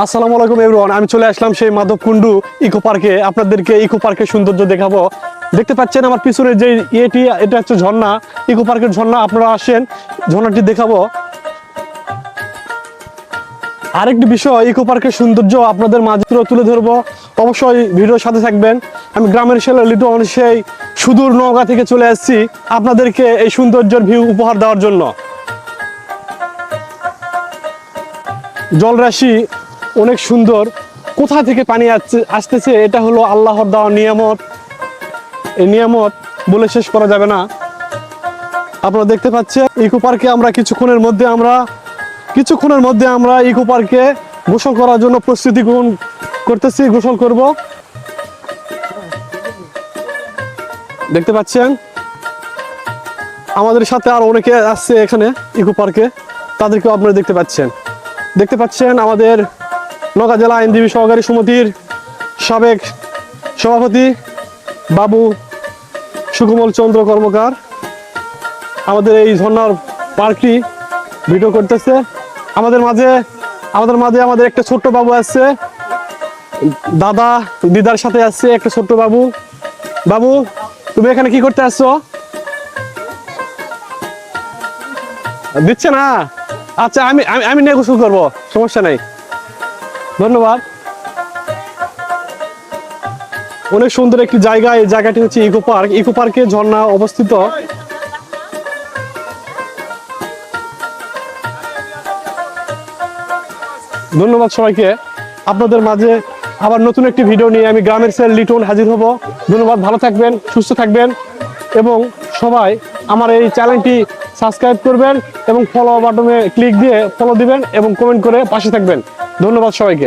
আসসালামু আলাইকুম এভরিওয়ান, আমি চলে আসলাম সেই মাধবকুন্ডু ইকো পার্কে। আপনাদেরকে ইকো পার্কের সৌন্দর্য দেখাবো। দেখতে পাচ্ছেন আমার পিছনে যে এটা হচ্ছে ঝর্ণা, ইকো পার্কের ঝর্ণা। আপনারা আসেন, ঝর্ণাটি দেখাবো। আরেকটি বিষয়, ইকো পার্কের সৌন্দর্য আপনাদের মাঝে তুলে ধরবো। অবশ্যই ভিডিওর সাথে থাকবেন। আমি গ্রামের ছেলে লিটন, সেই সুদূর নওগাঁ থেকে চলে আসছি আপনাদেরকে এই সৌন্দর্যের ভিউ উপহার দেওয়ার জন্য। জলরাশি অনেক সুন্দর। কোথা থেকে পানি আসতেছে এটা হলো আল্লাহর দেওয়া নিয়ামত। এই নিয়ামত বলে শেষ করা যাবে না। আপনারা দেখতে পাচ্ছেন ইকো পার্কে আমরা কিছুক্ষণের মধ্যে আমরা ইকো পার্কে গোসল করার জন্য প্রস্তুতি গ্রহণ করতেছি। গোসল করব। দেখতে পাচ্ছেন আমাদের সাথে আর অনেকে আসছে এখানে ইকো পার্কে, তাদেরকেও আপনারা দেখতে পাচ্ছেন আমাদের নওগাঁ জেলা আইনজীবী সহকারী সমিতির সাবেক সভাপতি বাবু সুকমল চন্দ্র কর্মকার আমাদের এই ঝর্ণার পার্কটি ভিডিও করতেছে। আমাদের মাঝে আমাদের একটা ছোট্ট বাবু আসছে, দাদা দিদার সাথে আসছে একটা ছোট্ট বাবু। বাবু, তুমি এখানে কি করতে আসছো? দিচ্ছে না? আচ্ছা, আমি আমি নিয়ে গোসল করবো, সমস্যা নাই, ধন্যবাদ। অনেক সুন্দর একটি জায়গা। এই জায়গাটি হচ্ছে ইকো পার্ক। ইকো পার্কে ঝর্ণা অবস্থিত। ধন্যবাদ সবাইকে। আপনাদের মাঝে আবার নতুন একটি ভিডিও নিয়ে আমি গ্রামের ছেলে লিটন হাজির হব। ধন্যবাদ, ভালো থাকবেন, সুস্থ থাকবেন এবং সবাই আমার এই চ্যানেলটি সাবস্ক্রাইব করবেন এবং ফলো বাটনে ক্লিক দিয়ে ফলো দিবেন এবং কমেন্ট করে পাশে থাকবেন। ধন্যবাদ সবাইকে।